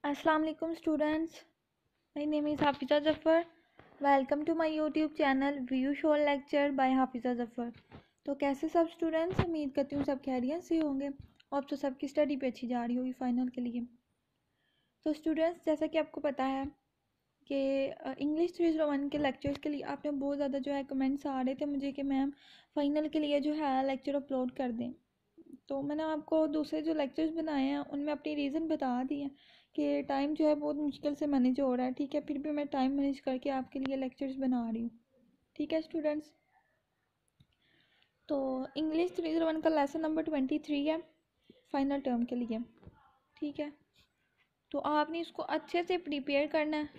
Assalamu alaikum students. My name is Hafiza Zafar. Welcome to my YouTube channel View Show Lecture by Hafiza Zafar. तो कैसे सब students, उम्मीद करती हूँ सब खैरियत से होंगे और तो सबकी स्टडी पे अच्छी जा रही होगी फाइनल के लिए। तो स्टूडेंट्स, जैसा कि आपको पता है कि इंग्लिश 301 के लेक्चर्स के लिए आपने बहुत ज़्यादा जो है कमेंट्स आ रहे थे मुझे कि मैम फाइनल के लिए जो है लेक्चर अपलोड कर दें। तो मैंने आपको दूसरे जो लेक्चर्स बनाए हैं उनमें अपनी रीज़न बता दी है कि टाइम जो है बहुत मुश्किल से मैनेज हो रहा है। ठीक है, फिर भी मैं टाइम मैनेज करके आपके लिए लेक्चर्स बना रही हूँ। ठीक है स्टूडेंट्स, तो इंग्लिश 301 का लेसन नंबर 23 है फाइनल टर्म के लिए। ठीक है, तो आपने इसको अच्छे से प्रिपेयर करना है।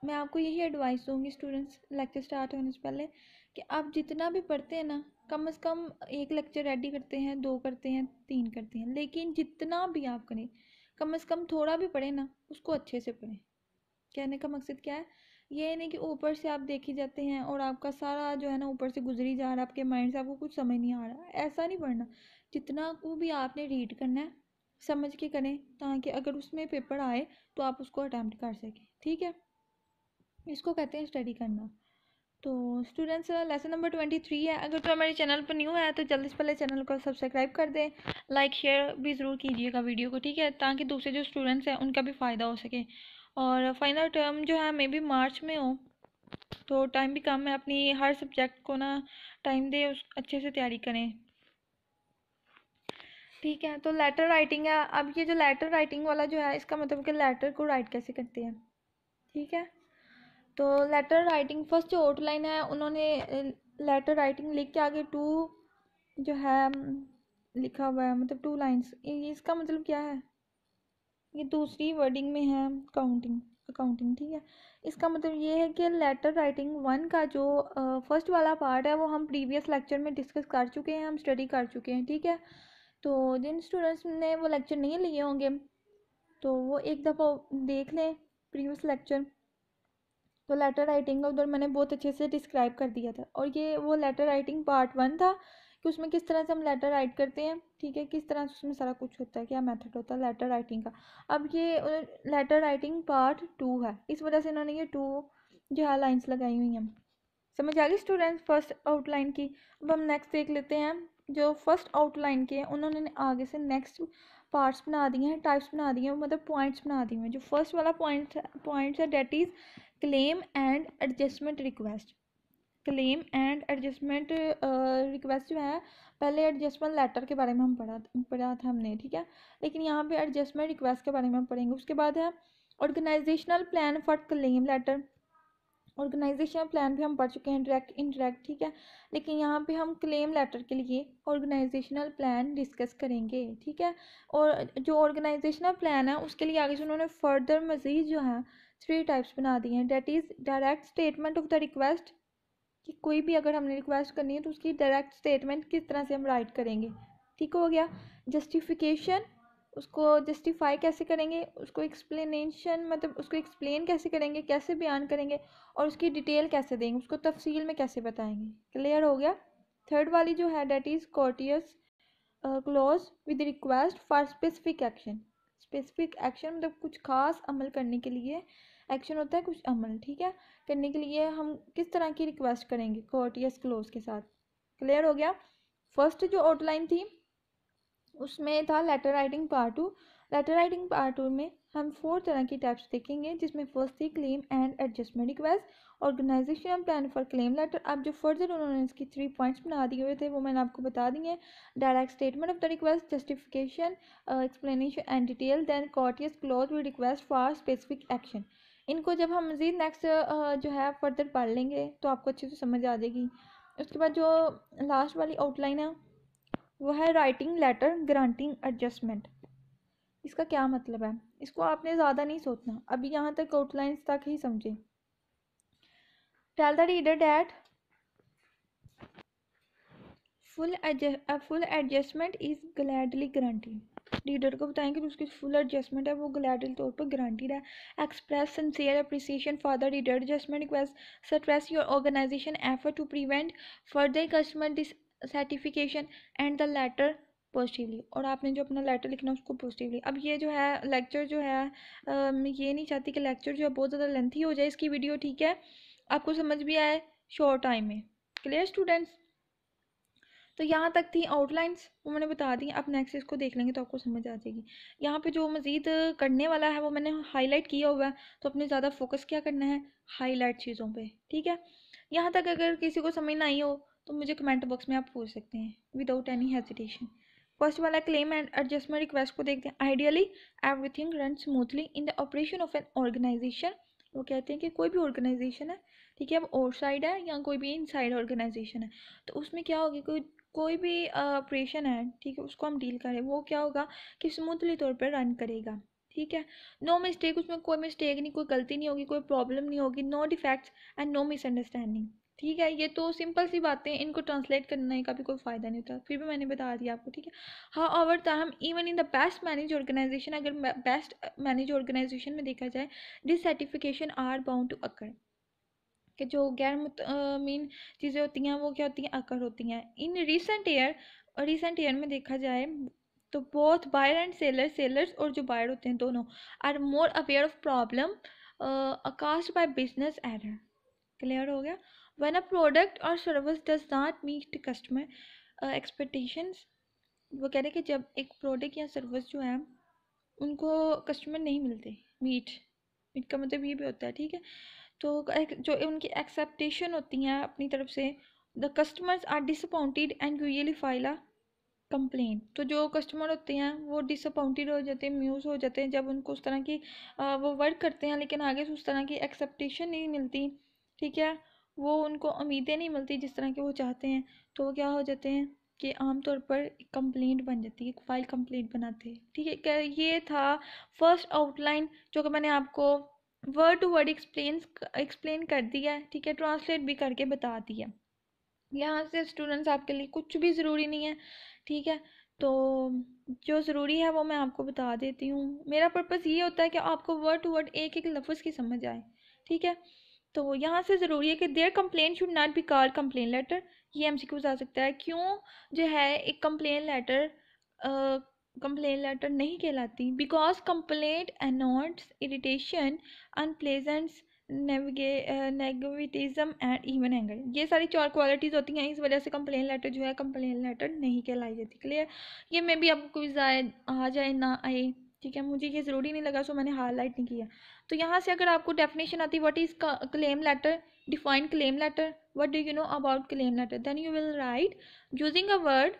मैं आपको यही एडवाइस दूँगी स्टूडेंट्स, लेक्चर स्टार्ट होने से पहले, कि आप जितना भी पढ़ते हैं ना, कम से कम एक लेक्चर रेडी करते हैं, 2 करते हैं, 3 करते हैं, लेकिन जितना भी आप करें कम से कम थोड़ा भी पढ़ें ना, उसको अच्छे से पढ़ें। कहने का मकसद क्या है, ये नहीं कि ऊपर से आप देखे जाते हैं और आपका सारा जो है ना ऊपर से गुजरी जा रहा है आपके माइंड से, आपको कुछ समझ नहीं आ रहा। ऐसा नहीं पढ़ना, जितना को भी आपने रीड करना है समझ के करें, ताकि अगर उसमें पेपर आए तो आप उसको अटैम्प्ट कर सकें। ठीक है, इसको कहते हैं स्टडी करना। तो स्टूडेंट्स, लेसन नंबर 23 है। अगर तो हमारे चैनल पर न्यू है तो जल्दी से पहले चैनल को सब्सक्राइब कर दें, लाइक शेयर भी ज़रूर कीजिएगा वीडियो को। ठीक है, ताकि दूसरे जो स्टूडेंट्स हैं उनका भी फ़ायदा हो सके। और फाइनल टर्म जो है मे बी मार्च में हो, तो टाइम भी कम है, अपनी हर सब्जेक्ट को ना टाइम दे, उस अच्छे से तैयारी करें। ठीक है, तो लेटर राइटिंग है। अब ये जो लेटर राइटिंग वाला जो है, इसका मतलब कि लेटर को राइट कैसे करते हैं। ठीक है, तो लेटर राइटिंग फर्स्ट जो आउटलाइन है, उन्होंने लेटर राइटिंग लिख के आगे टू जो है लिखा हुआ है, मतलब 2 लाइन्स। इसका मतलब क्या है, ये दूसरी वर्डिंग में है काउंटिंग अकाउंटिंग। ठीक है, इसका मतलब ये है कि लेटर राइटिंग 1 का जो फर्स्ट वाला पार्ट है वो हम प्रीवियस लेक्चर में डिस्कस कर चुके हैं, हम स्टडी कर चुके हैं। ठीक है, तो जिन स्टूडेंट्स ने वो लेक्चर नहीं लिए होंगे तो वो एक दफ़ा देख लें प्रीवियस लेक्चर। तो लेटर राइटिंग का उधर मैंने बहुत अच्छे से डिस्क्राइब कर दिया था, और ये वो लेटर राइटिंग पार्ट 1 था कि उसमें किस तरह से हम लेटर राइट करते हैं। ठीक है, किस तरह से उसमें सारा कुछ होता है, क्या मेथड होता है लेटर राइटिंग का। अब ये लेटर राइटिंग पार्ट 2 है, इस वजह से इन्होंने ये 2 जो है लाइन्स लगाई हुई हैं। समझ आ गई स्टूडेंट्स फर्स्ट आउटलाइन की। अब हम नेक्स्ट देख लेते हैं। जो फर्स्ट आउटलाइन के उन्होंने आगे से नेक्स्ट पार्ट्स बना दिए हैं, टाइप्स बना दिए हैं, मतलब पॉइंट्स बना दिए हैं। जो फर्स्ट वाला पॉइंट्स है that is claim and adjustment request. Claim and adjustment request जो है, पहले एडजस्टमेंट लेटर के बारे में हम पढ़ा था हमने। ठीक है, लेकिन यहाँ पे एडजस्टमेंट रिक्वेस्ट के बारे में हम पढ़ेंगे। उसके बाद है organisational plan for claim letter. Organisational plan भी हम पढ़ चुके हैं, डायरेक्ट इनडायरेक्ट। ठीक है, लेकिन यहाँ पे हम क्लेम लेटर के लिए ऑर्गेनाइजेशनल प्लान डिस्कस करेंगे। ठीक है, और जो ऑर्गेनाइजेशनल प्लान है उसके लिए आगे से उन्होंने फर्दर मज़ीद जो है 3 टाइप्स बना दिए हैं। That is direct statement of the request, कि कोई भी अगर हमने रिक्वेस्ट करनी है तो उसकी डायरेक्ट स्टेटमेंट किस तरह से हम राइट करेंगे। ठीक हो गया। जस्टिफिकेशन, उसको जस्टिफाई कैसे करेंगे, उसको एक्सप्लेनेशन मतलब उसको एक्सप्लेन कैसे करेंगे, कैसे बयान करेंगे, और उसकी डिटेल कैसे देंगे, उसको तफसील में कैसे बताएंगे। क्लियर हो गया। थर्ड वाली जो है that is courteous close with request for specific action. Specific action मतलब कुछ खास अमल करने के लिए, एक्शन होता है कुछ अमल। ठीक है, करने के लिए हम किस तरह की रिक्वेस्ट करेंगे कोर्टियस क्लोज के साथ। क्लियर हो गया। फर्स्ट जो आउटलाइन थी उसमें था letter writing part 2। Letter writing part 2 में हम 4 तरह की टाइप्स देखेंगे, जिसमें फर्स्ट थी claim and adjustment request, organisation plan for claim letter. अब जो फर्दर उन्होंने इसकी 3 पॉइंट्स बना दिए हुए थे वो मैंने आपको बता दिए। Direct statement of the request, justification, explanation and detail, then courteous close with request for specific action. इनको जब हम मज़ीद नेक्स्ट जो है फर्दर पढ़ लेंगे तो आपको अच्छे से समझ आ जाएगी। उसके बाद जो लास्ट वाली आउटलाइन है वो है राइटिंग लेटर ग्रांटिंग एडजस्टमेंट। इसका क्या मतलब है, इसको आपने ज़्यादा नहीं सोचना, अभी यहाँ तक आउटलाइंस तक ही समझे। Tell the reader that full adjustment is gladly granted. Reader को बताएं कि उसकी फुल एडजस्टमेंट है वो ग्लैडली तौर पर ग्रांटेड है। Express sincere appreciation for the reader adjustment request, stress your organisation effort to prevent further customer dissatisfaction and the letter positively, और आपने जो अपना लेटर लिखना है उसको पॉजिटिवली। अब ये जो है लेक्चर जो है मैं ये नहीं चाहती कि लेक्चर जो है बहुत ज़्यादा लेंथी हो जाए इसकी वीडियो, ठीक है, आपको समझ भी आए शॉर्ट टाइम में। Clear students? तो यहाँ तक थी आउटलाइंस, वो मैंने बता दी। अब नेक्स्ट इसको देख लेंगे तो आपको समझ आ जाएगी। यहाँ पे जो मज़ीद करने वाला है वो मैंने हाईलाइट किया हुआ है, तो अपने ज़्यादा फोकस क्या करना है, हाईलाइट चीज़ों पे, ठीक है। यहाँ तक अगर किसी को समझ ना आई हो तो मुझे कमेंट बॉक्स में आप पूछ सकते हैं विदाउट एनी हेजिटेशन। फर्स्ट वाला क्लेम एंड एडजस्टमेंट रिक्वेस्ट को देखते हैं। Ideally everything run smoothly in the operation of an organisation. वो कहते हैं कि कोई भी ऑर्गेनाइजेशन है, ठीक है, अब आउटसाइड है या कोई भी इनसाइड ऑर्गेनाइजेशन है, तो उसमें क्या होगी, कोई भी ऑपरेशन है, ठीक है, उसको हम डील करें, वो क्या होगा कि स्मूथली तौर पर रन करेगा, ठीक है। नो मिस्टेक, उसमें कोई मिस्टेक नहीं, कोई गलती नहीं होगी, कोई प्रॉब्लम नहीं होगी, no defects and no misunderstanding, ठीक है। ये तो सिंपल सी बातें, इनको ट्रांसलेट करने का भी कोई फ़ायदा नहीं होता, फिर भी मैंने बता दिया आपको, ठीक है। हाँ, over time even in the best manage organisation, अगर बेस्ट मैनेज ऑर्गेनाइजेशन में देखा जाए, dissatisfaction are bound to occur, कि जो गैर मीन चीज़ें होती हैं वो क्या होती हैं, अकर होती हैं। इन रिसेंट ईयर में देखा जाए तो बोथ बायर एंड सेलर्स और जो बायर होते हैं दोनों are more aware of problem caused by business error. Clear हो गया? When a product or service does not meet customer expectations, वो कह रहे हैं कि जब एक प्रोडक्ट या सर्विस जो है उनको कस्टमर नहीं मिलते, मीट का मतलब ये भी होता है, ठीक है। तो जो उनकी एक्सेप्टेशन होती हैं अपनी तरफ से, the customers are disappointed and usually file a complaint. तो जो कस्टमर होते हैं वो डिसअपॉइंटेड हो जाते हैं, म्यूज़ हो जाते हैं जब उनको उस तरह की वो वर्क करते हैं लेकिन आगे से उस तरह की एक्सेप्टेशन नहीं मिलती, ठीक है, वो उनको उम्मीदें नहीं मिलती जिस तरह के वो चाहते हैं, तो वो क्या हो जाते हैं कि आमतौर पर कंप्लेंट बन जाती है, फाइल कंप्लेंट बनाते हैं, ठीक है। क्या ये था फर्स्ट आउटलाइन जो कि मैंने आपको वर्ड टू वर्ड एक्सप्लेन कर दिया है, ठीक है, ट्रांसलेट भी करके बता दिया। यहाँ से स्टूडेंट्स आपके लिए कुछ भी ज़रूरी नहीं है, ठीक है। तो जो ज़रूरी है वो मैं आपको बता देती हूँ। मेरा पर्पस ये होता है कि आपको वर्ड टू वर्ड एक एक लफ्ज़ की समझ आए, ठीक है। तो यहाँ से ज़रूरी है कि their complain should not be called complain letter. ये एमसीक्यू आ सकता है, क्यों जो है एक कंप्लेन लेटर नहीं कहलाती, because complaint annotes irritation, unpleasantness, negativism and even anger. ये सारी 4 क्वालिटीज़ होती हैं, इस वजह से कंप्लेन लेटर जो है कंप्लेन लेटर नहीं कहलाई जाती। क्लियर? ये मे भी आपको क्विज आ जाए ना आए, ठीक है, मुझे ये ज़रूरी नहीं लगा सो मैंने हाईलाइट नहीं किया। तो यहाँ से अगर आपको डेफिनेशन आती है what is claim letter, define claim letter, what do you know about claim letter, then you will write using a word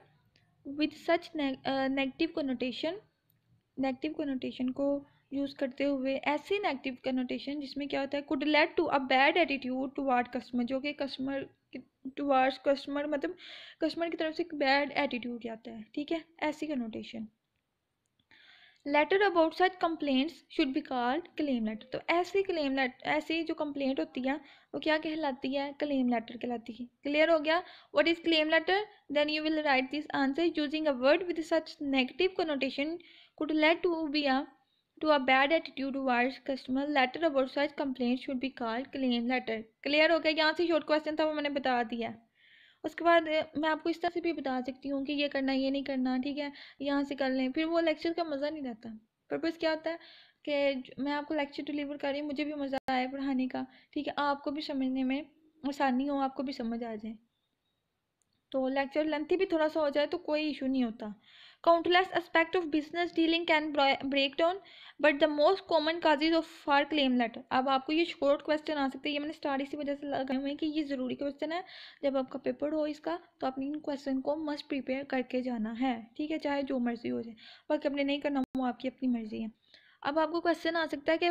with such negative connotation, negative connotation को यूज़ करते हुए, ऐसी नेगेटिव कोनोटेशन जिसमें क्या होता है, could lead to a bad attitude toward customer, जो कि कस्टमर टुवार्ड्स कस्टमर मतलब कस्टमर की तरफ से एक बैड एटीट्यूड आता है, ठीक है, ऐसी connotation. Letter about such complaints should be called claim letter. तो ऐसी क्लेम लेटर, ऐसी जो कंप्लेंट होती है वो क्या कहलाती है, क्लेम लेटर कहलाती है। क्लियर हो गया? What is claim letter? Then you will write this answer using a word with such negative connotation could lead to a bad attitude towards customer. Letter about such complaint should be called claim letter. Clear हो गया? यहाँ से short question था वो मैंने बता दिया। उसके बाद मैं आपको इस तरह से भी बता सकती हूँ कि ये करना ये नहीं करना, ठीक है, यहाँ से कर लें, फिर वो लेक्चर का मज़ा नहीं रहता। पर्पज़ क्या होता है कि मैं आपको लेक्चर डिलीवर कर रही हूँ, मुझे भी मज़ा आए पढ़ाने का, ठीक है, आपको भी समझने में आसानी हो, आपको भी समझ आ जाए। तो लेक्चर लेंथी भी थोड़ा सा हो जाए तो कोई इशू नहीं होता। Countless aspect of business dealing can break down but the most common causes of for claim letter. अब आपको ये शॉर्ट क्वेश्चन आ सकते हैं, ये मैंने स्टार्ट इसी वजह से लगाए हुए हैं कि ये ज़रूरी क्वेश्चन है, जब आपका पेपर हो इसका तो अपनी इन क्वेश्चन को मस्ट प्रिपेयर करके जाना है, ठीक है, चाहे जो मर्जी हो जाए, बाकी अपने नहीं करना वो आपकी अपनी मर्जी है। अब आपको क्वेश्चन आ सकता है कि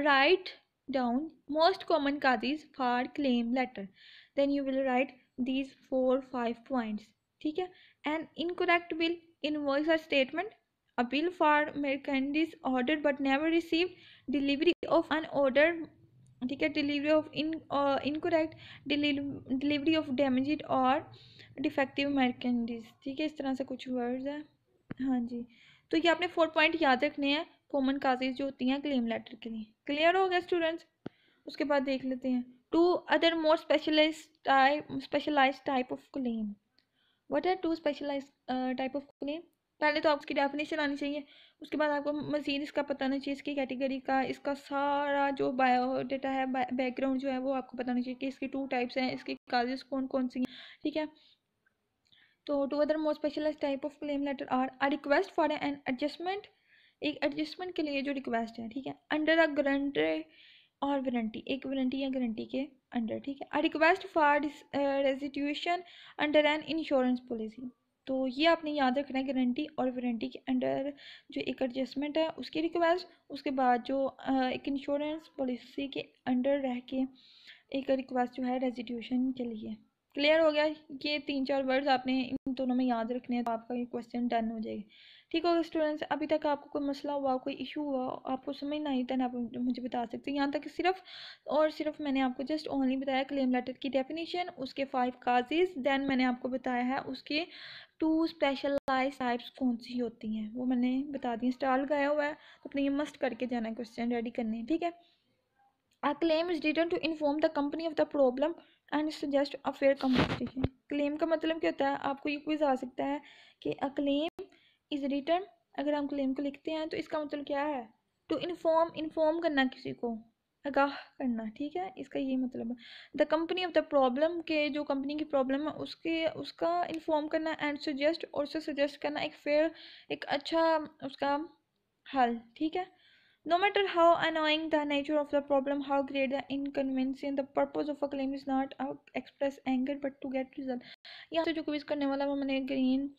write down most common causes for claim letter, then you will write these 4-5 points, ठीक है। An incorrect bill invoice or statement, a bill for merchandise ordered but never received, delivery of an order, ठीक है, delivery of incorrect delivery of damaged or defective merchandise, ठीक है, इस तरह से कुछ वर्ड्स है। हाँ जी, तो ये आपने 4 पॉइंट याद रखने हैं कॉमन काजेज जो होती हैं क्लेम लेटर के लिए। क्लियर हो गया स्टूडेंट्स? उसके बाद देख लेते हैं two other more specialised type of claim. What are two specialised type of claim? पहले तो आपको इसकी डेफिनेशन आनी चाहिए, उसके बाद आपको मज़ीद इसका पता होना चाहिए, इसकी कैटेगरी का, इसका सारा जो बायोडाटा है, बैकग्राउंड जो है वो आपको पता होना चाहिए कि इसकी 2 टाइप्स हैं, इसकी काजेस कौन कौन सी हैं, ठीक है। तो 2 other more specialised type of claim letter are a request for an adjustment, एक एडजस्टमेंट के लिए जो रिक्वेस्ट है, ठीक है, अंडर अ गारंटी और वारंटी, एक वारंटी या गारंटी के अंडर, ठीक है। A request for restitution under an insurance policy, तो ये आपने याद रखना है, गारंटी और वारंटी के अंडर जो एक एडजस्टमेंट है उसकी रिक्वेस्ट, उसके बाद जो एक इंश्योरेंस पॉलिसी के अंडर रह के एक रिक्वेस्ट जो है रेस्टिट्यूशन के लिए। क्लियर हो गया? ये 3-4 वर्ड्स आपने इन दोनों में याद रखने हैं, तो आपका ये क्वेश्चन डन हो जाएगा। ठीक होगा स्टूडेंट्स? अभी तक आपको कोई मसला हुआ, कोई इशू हुआ, आपको समझ नहीं था ना, आप मुझे बता सकते हैं। यहाँ तक सिर्फ और सिर्फ मैंने आपको जस्ट ओनली बताया क्लेम लेटर की डेफिनेशन, उसके 5 काजेज, देन मैंने आपको बताया है उसके 2 स्पेशलाइज टाइप्स कौन सी होती हैं, वो मैंने बता दी। स्टार लगाया हुआ है तो अपने ये मस्ट करके जाना है, क्वेश्चन रेडी करने, ठीक है। A claim is written to inform the company of the problem and suggest a fair compensation. Claim का मतलब क्या होता है? आपको ये क्विज आ सकता है कि a claim is written, अगर हम claim को लिखते हैं तो इसका मतलब क्या है? To inform करना किसी को, आगाह करना, ठीक है, इसका ये मतलब है। The company of the problem, के जो कंपनी की प्रॉब्लम है उसका इन्फॉर्म करना, एंड सजेस्ट, और उसे सजेस्ट करना एक फेयर, एक अच्छा उसका हल, ठीक है। No matter how annoying the nature of the problem, how great the inconvenience, the purpose of a claim is not to express anger but to get result. यहाँ से जो क्विज करने वाला वो मैंने ग्रीन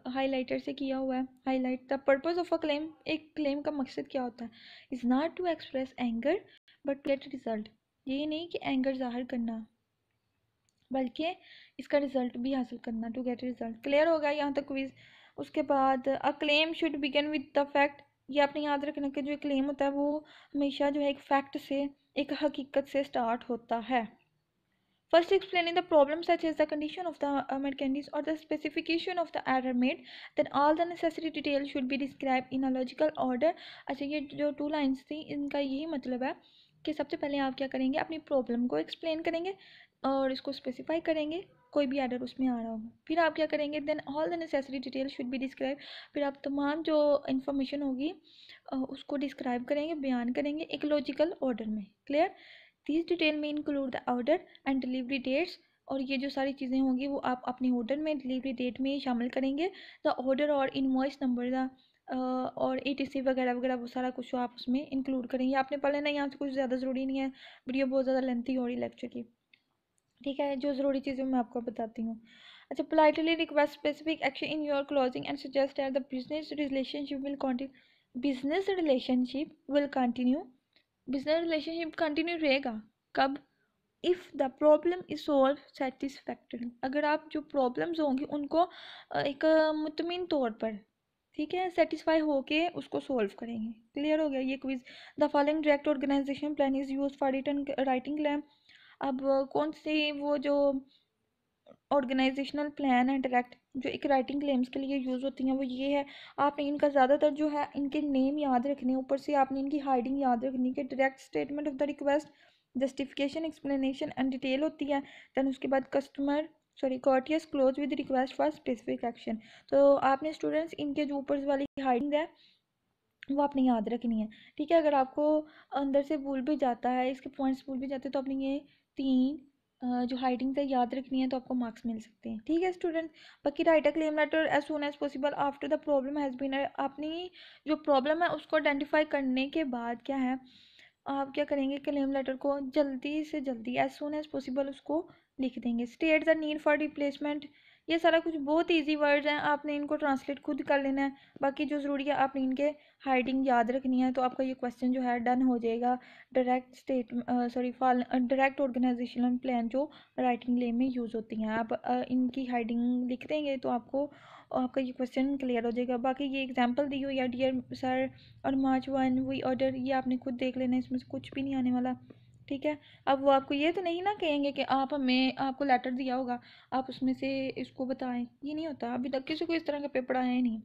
हाईलाइटर से किया हुआ है, highlight. The purpose of a claim, एक क्लेम का मकसद क्या होता है? Is not to express anger but to get result, ये नहीं कि एंगर जाहिर करना, बल्कि इसका रिजल्ट भी हासिल करना, टू गेट रिजल्ट। क्लियर होगा यहाँ तक क्विज? उसके बाद a claim should begin with the fact, ये आपने याद रखना कि जो क्लेम होता है वो हमेशा जो है एक फैक्ट से, एक हकीकत से स्टार्ट होता है। First, explaining the problem such as the condition of the made candies or the specification of the error made, then all the necessary details should be described in a logical order. अच्छा, ये जो 2 lines थी इनका यही मतलब है कि सबसे पहले आप क्या करेंगे, अपनी प्रॉब्लम को एक्सप्लेन करेंगे और इसको स्पेसिफाई करेंगे, कोई भी एरर उसमें आ रहा होगा। फिर आप क्या करेंगे, then all the necessary details should be describe, फिर आप तमाम जो इन्फॉर्मेशन होगी उसको डिस्क्राइब करेंगे, बयान करेंगे एक लॉजिकल ऑर्डर में। क्लियर? दिस डिटेल में include the order and delivery dates, और ये जो सारी चीज़ें होंगी वो आप अपने ऑर्डर में डिलीवरी डेट में शामिल करेंगे। द ऑर्डर और इनवॉइस नंबर, द और ETC वगैरह वगैरह, वो सारा कुछ आप उसमें इंक्लूड करेंगे। आपने पढ़ लेना, यहाँ से कुछ ज़्यादा ज़रूरी नहीं है, वीडियो बहुत ज़्यादा लेंथी हो रही लेक्चर की, ठीक है। जो ज़रूरी चीज़ें मैं आपको बताती हूँ। अच्छा, politely request specific action in your closing and suggest that the business relationship will continue, business relationship will continue, business relationship continue रहेगा कब? If the problem is solve satisfactory, अगर आप जो प्रॉब्लम्स होंगी उनको एक मुतमिन तौर पर, ठीक है, सेटिस्फाई होके उसको सॉल्व करेंगे। क्लियर हो गया ये quiz? The following direct organization plan is use for return writing claim, अब कौन सी वो जो ऑर्गेनाइजेशनल प्लान है डायरेक्ट जो एक राइटिंग क्लेम्स के लिए यूज़ होती हैं वो ये है। आपने इनका ज़्यादातर जो है इनके नेम याद रखने, ऊपर से आपने इनकी हाइडिंग याद रखनी कि direct statement of the request, justification, explanation and detail होती है। दैन उसके बाद courteous close with request for specific action. तो आपने स्टूडेंट्स इनके जो ऊपर वाली हाइडिंग है वो आपने याद रखनी है, ठीक है। अगर आपको अंदर से भूल भी जाता है, इसके पॉइंट्स भूल भी जाते हैं, तो आपने ये 3 जो हाइडिंग है याद रखनी है, तो आपको मार्क्स मिल सकते हैं, ठीक है स्टूडेंट। बाकी write a claim letter as soon as possible after the problem has been, अपनी जो प्रॉब्लम है उसको आइडेंटिफाई करने के बाद क्या है, आप क्या करेंगे, क्लेम लेटर को जल्दी से जल्दी एज सून एज पॉसिबल उसको लिख देंगे। State the need for replacement, ये सारा कुछ बहुत इजी वर्ड्स हैं, आपने इनको ट्रांसलेट खुद कर लेना है। बाकी जो ज़रूरी है आपने इनके हाइडिंग याद रखनी है, तो आपका ये क्वेश्चन जो है डन हो जाएगा। डायरेक्ट ऑर्गेनाइजेशनल प्लान जो राइटिंग ले में यूज़ होती हैं, आप इनकी हाइडिंग लिख देंगे तो आपका ये क्वेश्चन क्लियर हो जाएगा। बाकी ये एग्जांपल दी हुई है डियर सर और मार्च 1 वी ऑर्डर, ये आपने खुद देख लेना, इसमें से कुछ भी नहीं आने वाला, ठीक है। अब वो आपको ये तो नहीं ना कहेंगे कि आप हमें, आपको लेटर दिया होगा आप उसमें से इसको बताएं, ये नहीं होता। अभी तक किसी को इस तरह का पेपर आया ही नहीं।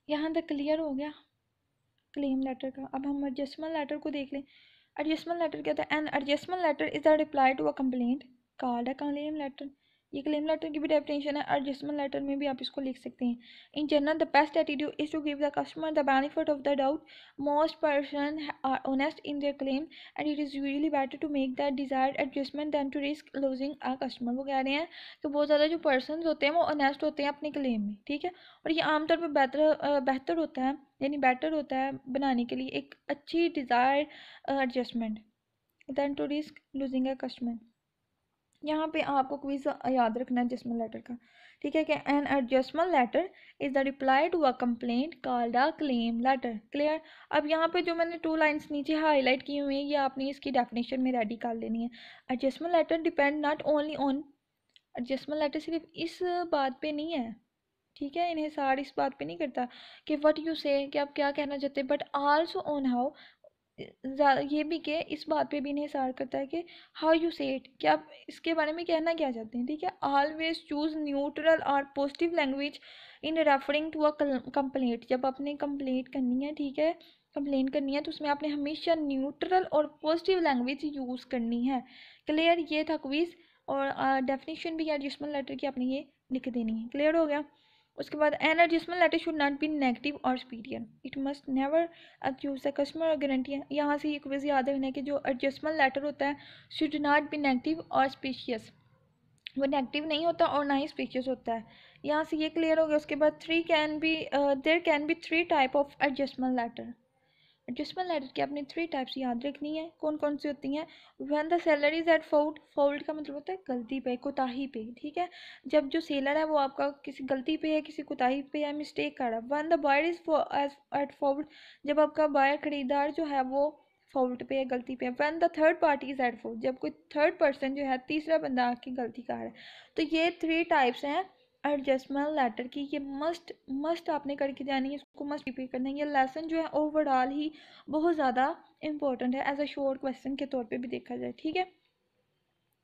यहाँ तक क्लियर हो गया क्लेम लेटर का। अब हम एडजस्टमेंट लेटर को देख लें। एडजस्टमेंट लेटर क्या होता है? An adjustment letter is a reply to a complaint called a claim letter. ये क्लेम लेटर की भी डेफिनेशन है। एडजस्टमेंट लेटर में भी आप इसको लिख सकते हैं। In general the best attitude is to give the customer the benefit of the doubt. Most person are honest in their claim and it is usually better to make the desired adjustment than to risk losing a customer. वो कह रहे हैं कि बहुत ज़्यादा जो person होते हैं वो ऑनेस्ट होते हैं अपने क्लेम में, ठीक है, और ये आमतौर पर बेहतर होता है, यानी बेटर होता है बनाने के लिए एक अच्छी desired adjustment than to risk losing a customer. यहाँ पे आपको क्विज याद रखना है एडजस्टमेंट लेटर का, ठीक है, कि an adjustment letter is the reply to a complaint called a claim letter. Clear. अब यहाँ पे जो मैंने 2 लाइन्स नीचे हाईलाइट की हुई है ये आपने इसकी डेफिनेशन में रेडी कर लेनी है। Adjustment letter depend not only on, adjustment letter सिर्फ इस बात पे नहीं है, ठीक है, इन्हें इस बात पे नहीं करता कि व्हाट यू से, कि आप क्या कहना चाहते हैं, बट आल्सो ऑन हाउ, ये भी कि इस बात पे भी इन्हें करता है कि हाउ यू से इट, कि आप इसके बारे में कहना क्या चाहते हैं, ठीक है। ऑलवेज चूज न्यूट्रल और positive language in referring to a complaint. जब आपने कंप्लेंट करनी है, ठीक है, कंप्लेंट करनी है तो उसमें आपने हमेशा न्यूट्रल और पॉजिटिव लैंग्वेज यूज़ करनी है। क्लियर। ये था क्विज, और डेफिनेशन भी एडजस्टमेंट लेटर की आपने ये लिख देनी है। क्लियर हो गया। उसके बाद an adjustment letter should not be negative और superior, it must never accuse the customer और गारंटी। यहाँ से ये क्विज याद रखना है कि जो एडजस्टमेंट लेटर होता है शुड नॉट बी नेगेटिव और स्पीशियस, वो नेगेटिव नहीं होता और ना ही स्पीशियस होता है। यहाँ से ये क्लियर हो गया। उसके बाद there can be 3 type of adjustment letter. Adjustment letter की आपने 3 टाइप्स याद रखनी है। कौन कौन सी होती हैं? When the seller is at fault, fault का मतलब होता है गलती पे, कोताही पे, ठीक है। जब जो सेलर है वो आपका किसी गलती पे है, किसी कोताही पे है, मिस्टेक कर रहा है। When the buyer is at fault, जब आपका बायर खरीदार जो है वो फॉल्ट पे है, गलती पे है। When the third party is at fault, जब कोई थर्ड पर्सन जो है, तीसरा बंदा आके गलती कर रहा है। तो ये 3 टाइप्स हैं एडजस्टमेंट लेटर की। ये मस्ट आपने करके जानी है, इसको मस्ट रिपीट करना है। ये लेसन जो है ओवरऑल ही बहुत ज़्यादा इंपॉर्टेंट है, एज अ शॉर्ट क्वेश्चन के तौर पे भी देखा जाए, ठीक है।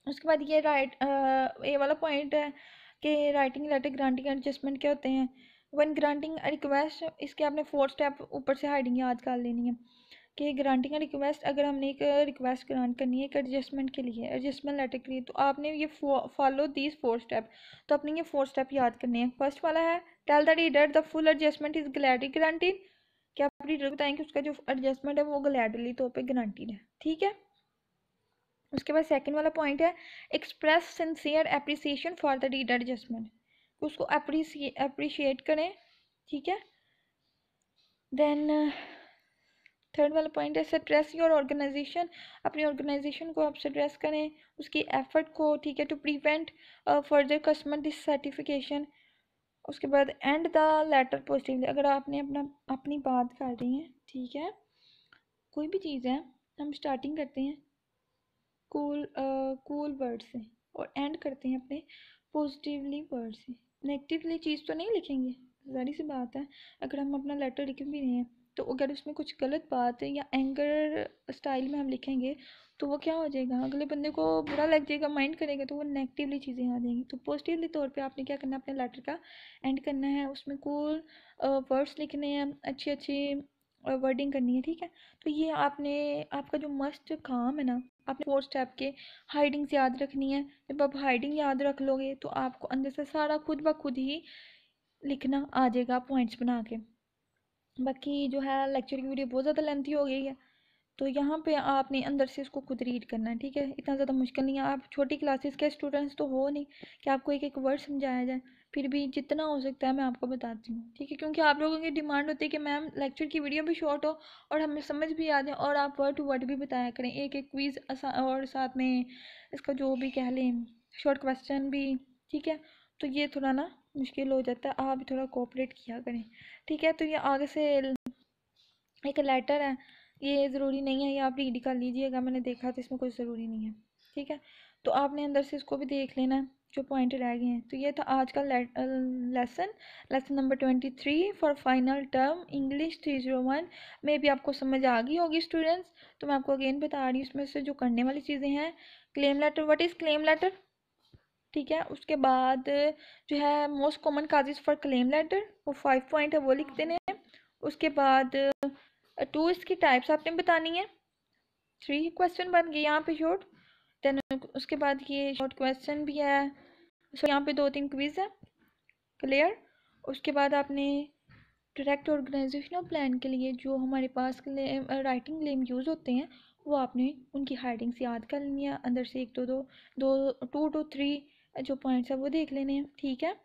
उसके बाद ये वाला पॉइंट है कि राइटिंग लेटर ग्रांटिंग एडजस्टमेंट क्या होते हैं। वन ग्रांटिंग रिक्वेस्ट, इसके आपने 4 स्टेप ऊपर से हाइडिंग याद कर लेनी है कि ग्रांटिंग रिक्वेस्ट, अगर हमने एक रिक्वेस्ट ग्रांट करनी है एक एडजस्टमेंट के लिए, एडजस्टमेंट लेटर के लिए, तो आपने ये फॉलो दीज 4 स्टेप। तो आपने ये 4 स्टेप याद करने हैं। फर्स्ट वाला है tell the reader the full adjustment is gladly granted, कि आप रीडर को बताएंगे उसका जो एडजस्टमेंट है वो ग्लैडली तौर पे ग्रांटेड है, ठीक है। उसके बाद सेकंड वाला पॉइंट है express sincere appreciation for the reader adjustment, उसको अप्रिशिएट करें, ठीक है। देन थर्ड वाला पॉइंट है स्ट्रेस योर ऑर्गेनाइजेशन, अपनी ऑर्गेनाइजेशन को आप स्ट्रेस करें, उसकी एफर्ट को, ठीक है, टू प्रिवेंट फर्दर कस्टमर डिससेटिफिकेशन। उसके बाद एंड द लेटर पॉजिटिवली, अगर आपने अपनी बात कर रही हैं, ठीक है, कोई भी चीज़ है, हम स्टार्टिंग करते हैं कूल वर्ड से और एंड करते हैं अपने पॉजिटिवली वर्ड से। नेगेटिवली चीज़ तो नहीं लिखेंगे, ज़ाहिर सी बात है। अगर हम अपना लेटर लिख भी रहे हैं तो अगर उसमें कुछ गलत बात है या एंगर स्टाइल में हम लिखेंगे तो वो क्या हो जाएगा, अगले बंदे को बुरा लग जाएगा, माइंड करेगा, तो वो नेगेटिवली चीज़ें आ जाएंगी। तो पॉजिटिवली तौर पे आपने क्या करना है, अपने लेटर का एंड करना है, उसमें कूल वर्ड्स लिखने हैं, अच्छी अच्छी वर्डिंग करनी है, ठीक है। तो ये आपका जो मस्ट काम है ना, आपने 4 स्टेप के हाइडिंग्स याद रखनी है। जब आप हाइडिंग याद रख लोगे तो आपको अंदर से सारा खुद ब खुद ही लिखना आ जाएगा पॉइंट्स बना के। बाकी जो है लेक्चर की वीडियो बहुत ज़्यादा लेंथी हो गई है, तो यहाँ पे आपने अंदर से इसको खुद रीड करना है, ठीक है। इतना ज़्यादा मुश्किल नहीं है, आप छोटी क्लासेस के स्टूडेंट्स तो हो नहीं कि आपको एक एक वर्ड समझाया जाए, फिर भी जितना हो सकता है मैं आपको बताती हूँ, ठीक है, क्योंकि आप लोगों की डिमांड होती है कि मैम लेक्चर की वीडियो भी शॉर्ट हो और हमें समझ भी आ जाए और आप वर्ड टू वर्ड भी बताया करें, एक एक क्विज़ और साथ में इसका जो भी कह लें शॉर्ट क्वेश्चन भी, ठीक है। तो ये थोड़ा ना मुश्किल हो जाता है, आप भी थोड़ा कोऑपरेट किया करें, ठीक है। तो ये आगे से एक लेटर है, ये ज़रूरी नहीं है, ये आप रीड कर लीजिएगा, मैंने देखा तो इसमें कुछ ज़रूरी नहीं है, ठीक है। तो आपने अंदर से इसको भी देख लेना है जो पॉइंट रह गए हैं। तो ये था आज का lesson number 23 for final term English 301 में भी आपको समझ आ गई होगी स्टूडेंट्स। तो मैं आपको अगेन बता रही हूँ इसमें से जो करने वाली चीज़ें हैं। Claim letter, what is claim letter, ठीक है। उसके बाद जो है most common causes for claim letter, वो 5 पॉइंट है, वो लिख देने हैं। उसके बाद 2 इसकी टाइप्स आपने बतानी है, 3 क्वेश्चन बन गए यहाँ पे शॉर्ट। देन उसके बाद ये शॉर्ट क्वेश्चन भी है, सो यहाँ पे 2-3 क्विज है, क्लियर। उसके बाद आपने डायरेक्ट ऑर्गेनाइजेशनल प्लान के लिए जो हमारे पास राइटिंग लेम यूज़ होते हैं वो आपने उनकी हेडिंग्स याद कर लेनी है, अंदर से एक दो 2 to 3 जो पॉइंट्स है वो देख लेने हैं, ठीक है।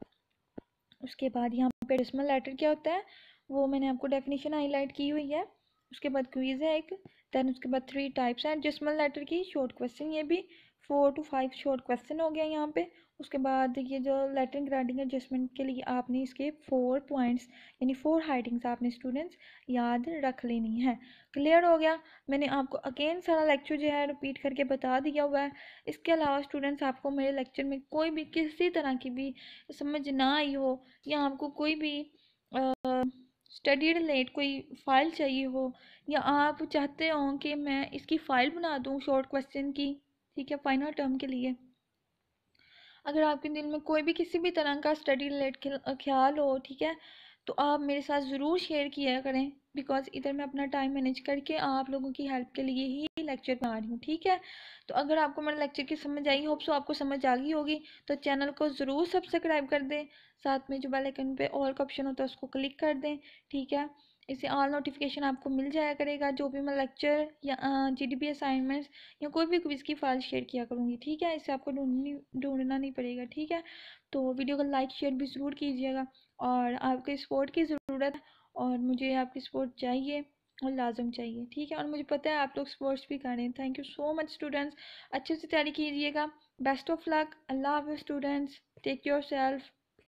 उसके बाद यहाँ पे डेसिमल लेटर क्या होता है वो मैंने आपको डेफिनेशन हाईलाइट की हुई है। उसके बाद क्विज है एक, देन उसके बाद 3 टाइप्स हैं डेसिमल लेटर की, शॉर्ट क्वेश्चन, ये भी 4 to 5 शॉर्ट क्वेश्चन हो गया यहाँ पे। उसके बाद ये जो लेटर ग्राडिंग एडजस्टमेंट के लिए आपने इसके 4 पॉइंट्स यानी 4 हाइडिंग्स आपने स्टूडेंट्स याद रख लेनी है, क्लियर हो गया। मैंने आपको अगेन सारा लेक्चर जो है रिपीट करके बता दिया हुआ है। इसके अलावा स्टूडेंट्स आपको मेरे लेक्चर में कोई भी किसी तरह की भी समझ ना आई हो या आपको कोई भी स्टडी रिलेट कोई फ़ाइल चाहिए हो या आप चाहते हो कि मैं इसकी फ़ाइल बना दूं शॉर्ट क्वेश्चन की, ठीक है, फाइनल टर्म के लिए, अगर आपके दिल में कोई भी किसी भी तरह का स्टडी रिलेट ख्याल हो, ठीक है, तो आप मेरे साथ ज़रूर शेयर किया करें, बिकॉज़ इधर मैं अपना टाइम मैनेज करके आप लोगों की हेल्प के लिए ही लेक्चर बना रही हूँ, ठीक है। तो अगर आपको मेरे लेक्चर की समझ आई, होप सो आपको समझ आ गई होगी, तो चैनल को ज़रूर सब्सक्राइब कर दें, साथ में जो बेल आइकन पे ऑल का ऑप्शन होता है उसको क्लिक कर दें, ठीक है। इससे ऑल नोटिफिकेशन आपको मिल जाया करेगा जो भी मैं लेक्चर या जीडीपी असाइनमेंट्स या कोई भी क्विज़ की फाइल शेयर किया करूँगी, ठीक है। इससे आपको ढूंढना नहीं पड़ेगा, ठीक है। तो वीडियो को लाइक शेयर भी ज़रूर कीजिएगा और आपके सपोर्ट की ज़रूरत है और मुझे आपकी सपोर्ट चाहिए और लाजम चाहिए, ठीक है। और मुझे पता है आप लोग सपोर्ट्स भी कर रहे हैं, thank you so much students. अच्छे से तैयारी कीजिएगा, बेस्ट ऑफ लक, अल्लाह हाफ़िज़ स्टूडेंट्स, टेक योर सेल्फ।